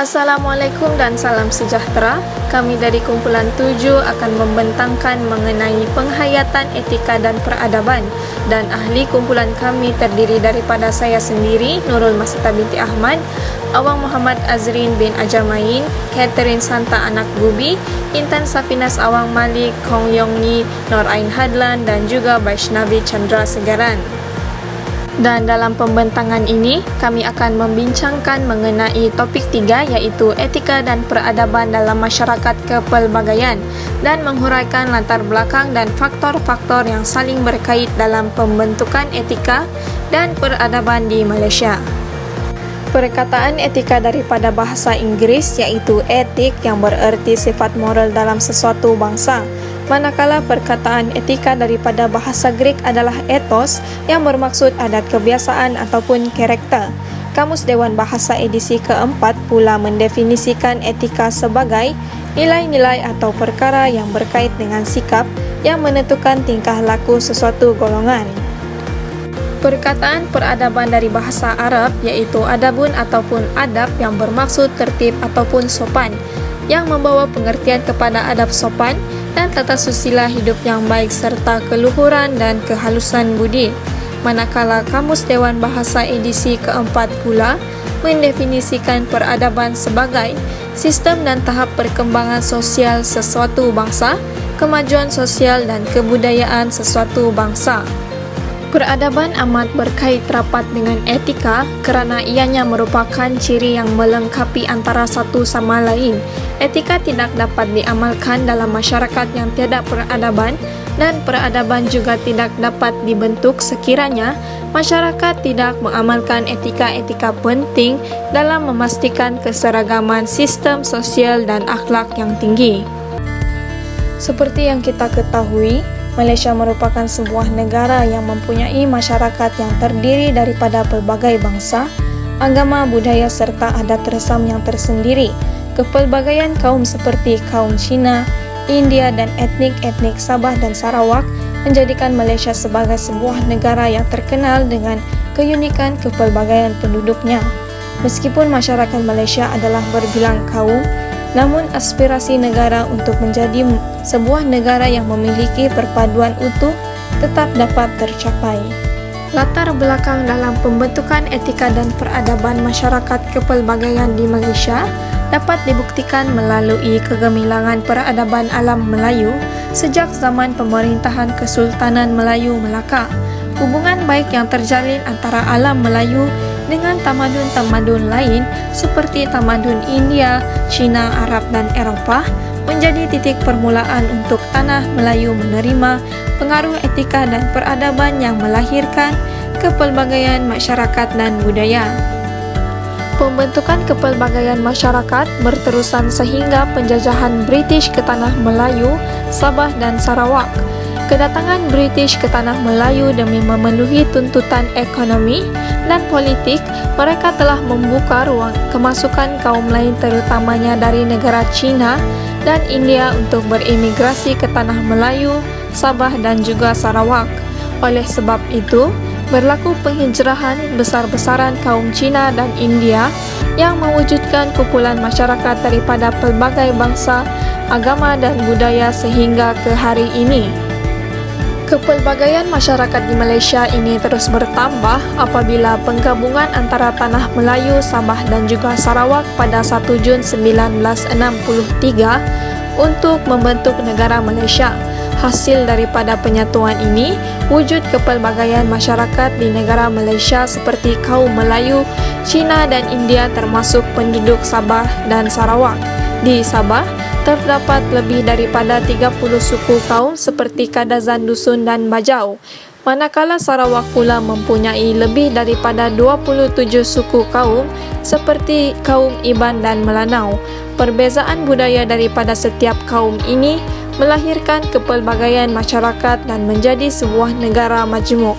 Assalamualaikum dan salam sejahtera. Kami dari kumpulan 7 akan membentangkan mengenai penghayatan etika dan peradaban, dan ahli kumpulan kami terdiri daripada saya sendiri, Nurul Masita binti Ahmad, Awang Muhammad Azrin bin Ajamain, Catherine Santa Anak Gubi, Intan Safinas Awang Malik, Kong Yong Ni, Nur Ain Hadlan dan juga Vaishnavi Chandra Segaran. Dan dalam pembentangan ini, kami akan membincangkan mengenai topik 3 iaitu etika dan peradaban dalam masyarakat kepelbagaian dan menghuraikan latar belakang dan faktor-faktor yang saling berkait dalam pembentukan etika dan peradaban di Malaysia. Perkataan etika daripada bahasa Inggeris iaitu etik yang bererti sifat moral dalam sesuatu bangsa, manakala perkataan etika daripada bahasa Greek adalah ethos yang bermaksud adat kebiasaan ataupun karakter. Kamus Dewan Bahasa edisi keempat pula mendefinisikan etika sebagai nilai-nilai atau perkara yang berkait dengan sikap yang menentukan tingkah laku sesuatu golongan. Perkataan peradaban dari bahasa Arab iaitu adabun ataupun adab yang bermaksud tertib ataupun sopan, yang membawa pengertian kepada adab sopan dan tata susila hidup yang baik serta keluhuran dan kehalusan budi. Manakala Kamus Dewan Bahasa edisi keempat pula mendefinisikan peradaban sebagai sistem dan tahap perkembangan sosial sesuatu bangsa, kemajuan sosial dan kebudayaan sesuatu bangsa. Peradaban amat berkait rapat dengan etika kerana ianya merupakan ciri yang melengkapi antara satu sama lain. Etika tidak dapat diamalkan dalam masyarakat yang tiada peradaban, dan peradaban juga tidak dapat dibentuk sekiranya masyarakat tidak mengamalkan etika-etika penting dalam memastikan keseragaman sistem sosial dan akhlak yang tinggi. Seperti yang kita ketahui, Malaysia merupakan sebuah negara yang mempunyai masyarakat yang terdiri daripada pelbagai bangsa, agama, budaya serta adat resam yang tersendiri. Kepelbagaian kaum seperti kaum Cina, India dan etnik-etnik Sabah dan Sarawak menjadikan Malaysia sebagai sebuah negara yang terkenal dengan keunikan kepelbagaian penduduknya. Meskipun masyarakat Malaysia adalah berbilang kaum, namun aspirasi negara untuk menjadi sebuah negara yang memiliki perpaduan utuh tetap dapat tercapai. Latar belakang dalam pembentukan etika dan peradaban masyarakat kepelbagaian di Malaysia dapat dibuktikan melalui kegemilangan peradaban alam Melayu sejak zaman pemerintahan Kesultanan Melayu Melaka. Hubungan baik yang terjalin antara alam Melayu dengan tamadun-tamadun lain seperti tamadun India, Cina, Arab dan Eropah menjadi titik permulaan untuk tanah Melayu menerima pengaruh etika dan peradaban yang melahirkan kepelbagaian masyarakat dan budaya. Pembentukan kepelbagaian masyarakat berterusan sehingga penjajahan British ke tanah Melayu, Sabah dan Sarawak. Kedatangan British ke tanah Melayu demi memenuhi tuntutan ekonomi dan politik, mereka telah membuka ruang kemasukan kaum lain terutamanya dari negara China dan India untuk berimigrasi ke tanah Melayu, Sabah dan juga Sarawak. Oleh sebab itu, berlaku penghijrahan besar-besaran kaum Cina dan India yang mewujudkan kumpulan masyarakat daripada pelbagai bangsa, agama dan budaya sehingga ke hari ini. Kepelbagaian masyarakat di Malaysia ini terus bertambah apabila penggabungan antara tanah Melayu, Sabah dan juga Sarawak pada 1 Jun 1963 untuk membentuk negara Malaysia. Hasil daripada penyatuan ini, wujud kepelbagaian masyarakat di negara Malaysia seperti kaum Melayu, Cina dan India termasuk penduduk Sabah dan Sarawak. Di Sabah, terdapat lebih daripada 30 suku kaum seperti Kadazan Dusun dan Bajau, manakala Sarawak pula mempunyai lebih daripada 27 suku kaum seperti kaum Iban dan Melanau. Perbezaan budaya daripada setiap kaum ini melahirkan kepelbagaian masyarakat dan menjadi sebuah negara majmuk.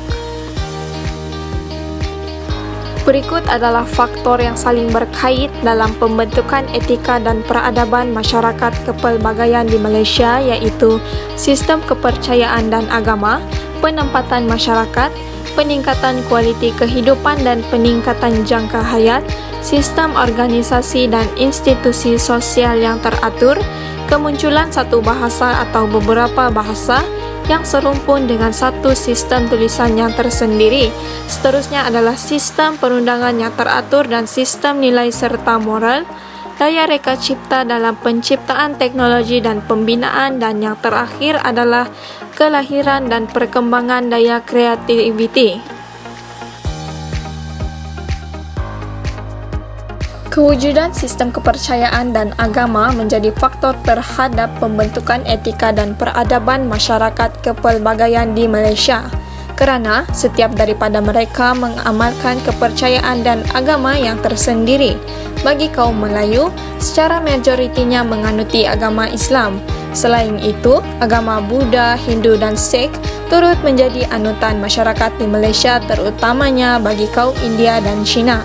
Berikut adalah faktor yang saling berkait dalam pembentukan etika dan peradaban masyarakat kepelbagaian di Malaysia iaitu sistem kepercayaan dan agama, penempatan masyarakat, peningkatan kualiti kehidupan dan peningkatan jangka hayat, sistem organisasi dan institusi sosial yang teratur, kemunculan satu bahasa atau beberapa bahasa yang serumpun dengan satu sistem tulisan yang tersendiri. Seterusnya adalah sistem perundangan yang teratur dan sistem nilai serta moral, daya reka cipta dalam penciptaan teknologi dan pembinaan, dan yang terakhir adalah kelahiran dan perkembangan daya kreativiti. Kewujudan sistem kepercayaan dan agama menjadi faktor terhadap pembentukan etika dan peradaban masyarakat kepelbagaian di Malaysia, kerana setiap daripada mereka mengamalkan kepercayaan dan agama yang tersendiri. Bagi kaum Melayu, secara majoritinya menganuti agama Islam. Selain itu, agama Buddha, Hindu dan Sikh turut menjadi anutan masyarakat di Malaysia, terutamanya bagi kaum India dan Cina.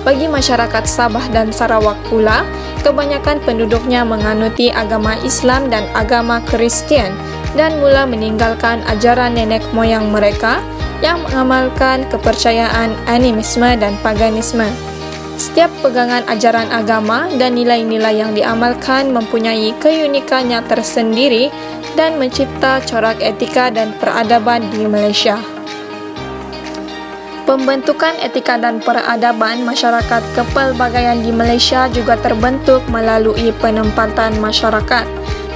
Bagi masyarakat Sabah dan Sarawak pula, kebanyakan penduduknya menganuti agama Islam dan agama Kristian dan mula meninggalkan ajaran nenek moyang mereka yang mengamalkan kepercayaan animisme dan paganisme. Setiap pegangan ajaran agama dan nilai-nilai yang diamalkan mempunyai keunikannya tersendiri dan mencipta corak etika dan peradaban di Malaysia. Pembentukan etika dan peradaban masyarakat kepelbagaian di Malaysia juga terbentuk melalui penempatan masyarakat.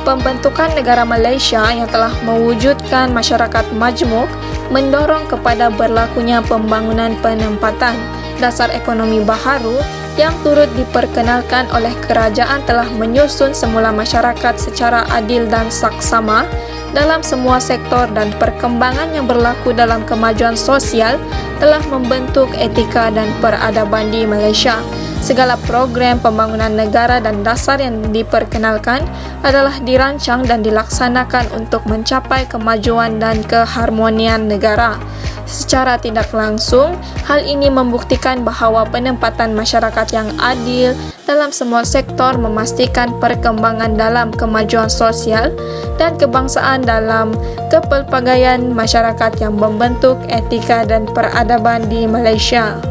Pembentukan negara Malaysia yang telah mewujudkan masyarakat majmuk mendorong kepada berlakunya pembangunan penempatan. Dasar ekonomi baharu yang turut diperkenalkan oleh kerajaan telah menyusun semula masyarakat secara adil dan saksama dalam semua sektor, dan perkembangan yang berlaku dalam kemajuan sosial telah membentuk etika dan peradaban di Malaysia. Segala program pembangunan negara dan dasar yang diperkenalkan adalah dirancang dan dilaksanakan untuk mencapai kemajuan dan keharmonian negara. Secara tidak langsung, hal ini membuktikan bahawa penempatan masyarakat yang adil dalam semua sektor memastikan perkembangan dalam kemajuan sosial dan kebangsaan dalam kepelbagaian masyarakat yang membentuk etika dan peradaban di Malaysia.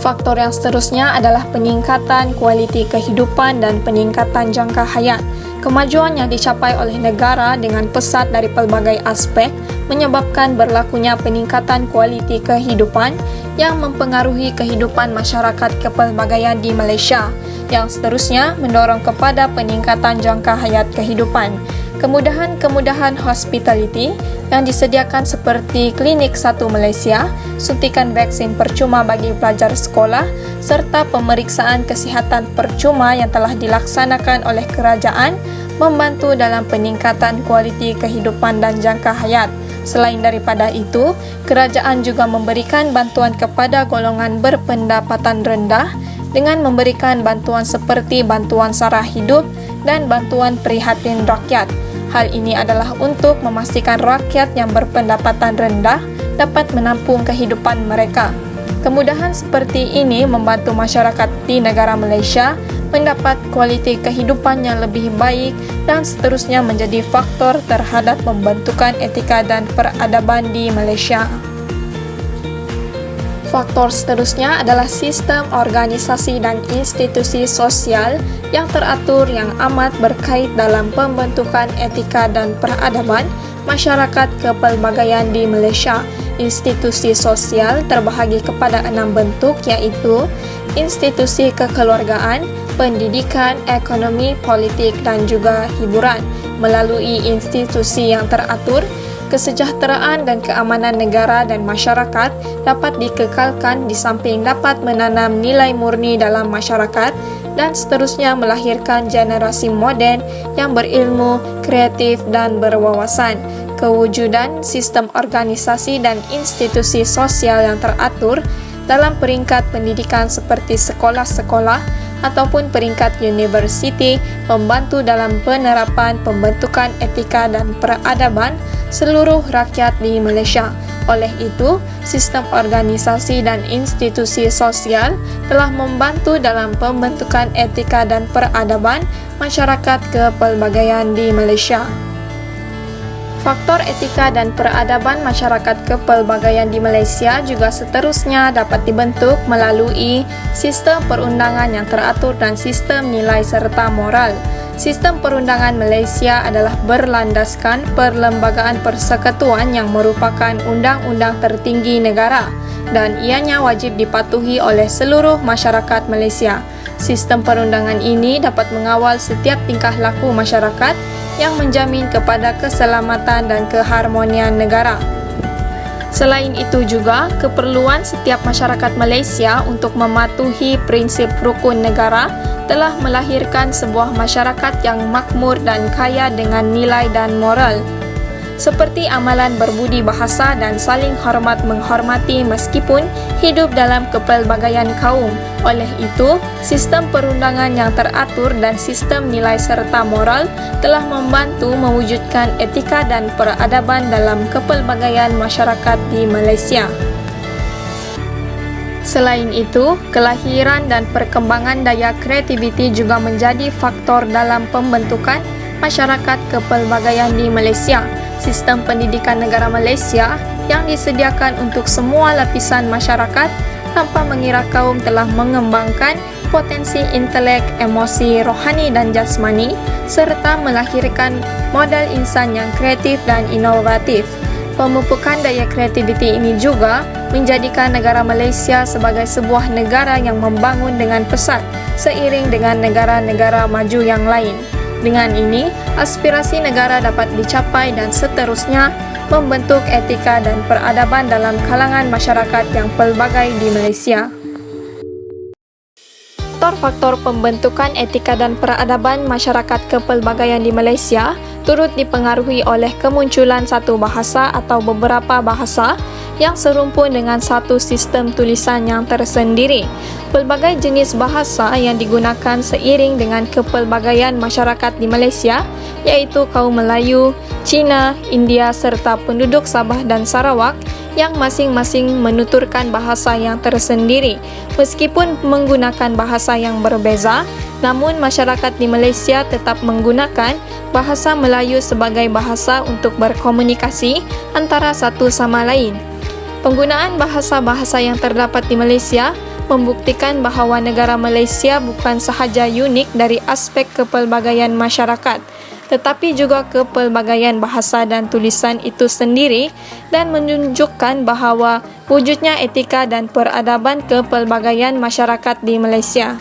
Faktor yang seterusnya adalah peningkatan kualiti kehidupan dan peningkatan jangka hayat. Kemajuan yang dicapai oleh negara dengan pesat dari pelbagai aspek menyebabkan berlakunya peningkatan kualiti kehidupan yang mempengaruhi kehidupan masyarakat kepelbagaian di Malaysia. Yang seterusnya mendorong kepada peningkatan jangka hayat kehidupan. Kemudahan-kemudahan hospitality yang disediakan seperti Klinik 1 Malaysia, suntikan vaksin percuma bagi pelajar sekolah, serta pemeriksaan kesihatan percuma yang telah dilaksanakan oleh kerajaan membantu dalam peningkatan kualiti kehidupan dan jangka hayat. Selain daripada itu, kerajaan juga memberikan bantuan kepada golongan berpendapatan rendah dengan memberikan bantuan seperti bantuan sara hidup dan bantuan prihatin rakyat. Hal ini adalah untuk memastikan rakyat yang berpendapatan rendah dapat menampung kehidupan mereka. Kemudahan seperti ini membantu masyarakat di negara Malaysia mendapat kualiti kehidupan yang lebih baik dan seterusnya menjadi faktor terhadap pembentukan etika dan peradaban di Malaysia. Faktor seterusnya adalah sistem organisasi dan institusi sosial yang teratur yang amat berkait dalam pembentukan etika dan peradaban masyarakat kepelbagaian di Malaysia. Institusi sosial terbahagi kepada 6 bentuk, iaitu institusi kekeluargaan, pendidikan, ekonomi, politik dan juga hiburan. Melalui institusi yang teratur, kesejahteraan dan keamanan negara dan masyarakat dapat dikekalkan di samping dapat menanam nilai murni dalam masyarakat dan seterusnya melahirkan generasi moden yang berilmu, kreatif dan berwawasan. Kewujudan sistem organisasi dan institusi sosial yang teratur dalam peringkat pendidikan seperti sekolah-sekolah ataupun peringkat universiti membantu dalam penerapan pembentukan etika dan peradaban seluruh rakyat di Malaysia. Oleh itu, sistem organisasi dan institusi sosial telah membantu dalam pembentukan etika dan peradaban masyarakat kepelbagaian di Malaysia. Faktor etika dan peradaban masyarakat kepelbagaian di Malaysia juga seterusnya dapat dibentuk melalui sistem perundangan yang teratur dan sistem nilai serta moral. Sistem perundangan Malaysia adalah berlandaskan Perlembagaan Persekutuan yang merupakan undang-undang tertinggi negara dan ianya wajib dipatuhi oleh seluruh masyarakat Malaysia. Sistem perundangan ini dapat mengawal setiap tingkah laku masyarakat yang menjamin kepada keselamatan dan keharmonian negara. Selain itu juga, keperluan setiap masyarakat Malaysia untuk mematuhi prinsip rukun negara telah melahirkan sebuah masyarakat yang makmur dan kaya dengan nilai dan moral. Seperti amalan berbudi bahasa dan saling hormat menghormati meskipun hidup dalam kepelbagaian kaum. Oleh itu, sistem perundangan yang teratur dan sistem nilai serta moral telah membantu mewujudkan etika dan peradaban dalam kepelbagaian masyarakat di Malaysia. Selain itu, kelahiran dan perkembangan daya kreativiti juga menjadi faktor dalam pembentukan masyarakat kepelbagaian di Malaysia. Sistem pendidikan negara Malaysia yang disediakan untuk semua lapisan masyarakat tanpa mengira kaum telah mengembangkan potensi intelek, emosi, rohani dan jasmani serta melahirkan modal insan yang kreatif dan inovatif. Pemupukan daya kreativiti ini juga menjadikan negara Malaysia sebagai sebuah negara yang membangun dengan pesat seiring dengan negara-negara maju yang lain. Dengan ini, aspirasi negara dapat dicapai dan seterusnya membentuk etika dan peradaban dalam kalangan masyarakat yang pelbagai di Malaysia. Faktor-faktor pembentukan etika dan peradaban masyarakat kepelbagaian di Malaysia turut dipengaruhi oleh kemunculan satu bahasa atau beberapa bahasa yang serumpun dengan satu sistem tulisan yang tersendiri. Pelbagai jenis bahasa yang digunakan seiring dengan kepelbagaian masyarakat di Malaysia iaitu kaum Melayu, Cina, India serta penduduk Sabah dan Sarawak yang masing-masing menuturkan bahasa yang tersendiri. Meskipun menggunakan bahasa yang berbeza, namun masyarakat di Malaysia tetap menggunakan bahasa Melayu sebagai bahasa untuk berkomunikasi antara satu sama lain. Penggunaan bahasa-bahasa yang terdapat di Malaysia membuktikan bahawa negara Malaysia bukan sahaja unik dari aspek kepelbagaian masyarakat, tetapi juga kepelbagaian bahasa dan tulisan itu sendiri dan menunjukkan bahawa wujudnya etika dan peradaban kepelbagaian masyarakat di Malaysia.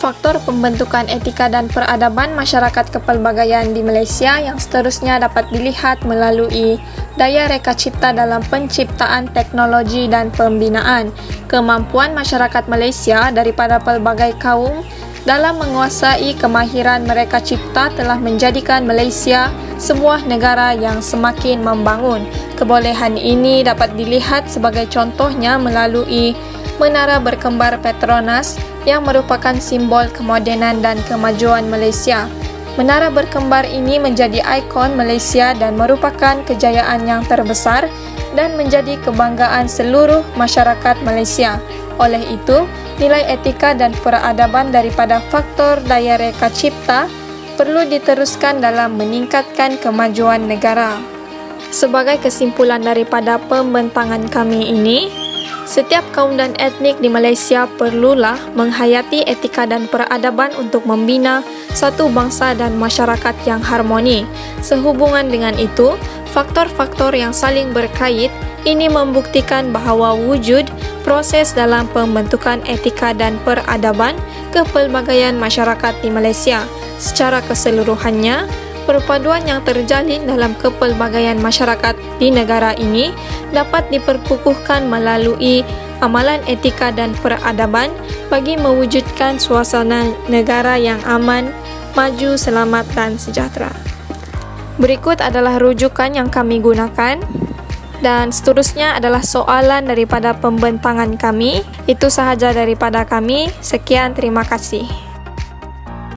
Faktor pembentukan etika dan peradaban masyarakat kepelbagaian di Malaysia yang seterusnya dapat dilihat melalui daya reka cipta dalam penciptaan teknologi dan pembinaan. Kemampuan masyarakat Malaysia daripada pelbagai kaum dalam menguasai kemahiran mereka cipta telah menjadikan Malaysia sebuah negara yang semakin membangun. Kebolehan ini dapat dilihat sebagai contohnya melalui Menara Berkembar Petronas yang merupakan simbol kemodenan dan kemajuan Malaysia. Menara berkembar ini menjadi ikon Malaysia dan merupakan kejayaan yang terbesar dan menjadi kebanggaan seluruh masyarakat Malaysia. Oleh itu, nilai etika dan peradaban daripada faktor daya reka cipta perlu diteruskan dalam meningkatkan kemajuan negara. Sebagai kesimpulan daripada pembentangan kami ini, setiap kaum dan etnik di Malaysia perlulah menghayati etika dan peradaban untuk membina satu bangsa dan masyarakat yang harmoni. Sehubungan dengan itu, faktor-faktor yang saling berkait ini membuktikan bahawa wujud proses dalam pembentukan etika dan peradaban kepelbagaian masyarakat di Malaysia. Secara keseluruhannya, perpaduan yang terjalin dalam kepelbagaian masyarakat di negara ini dapat diperkukuhkan melalui amalan etika dan peradaban bagi mewujudkan suasana negara yang aman, maju, selamat dan sejahtera. Berikut adalah rujukan yang kami gunakan dan seterusnya adalah soalan daripada pembentangan kami. Itu sahaja daripada kami. Sekian, terima kasih.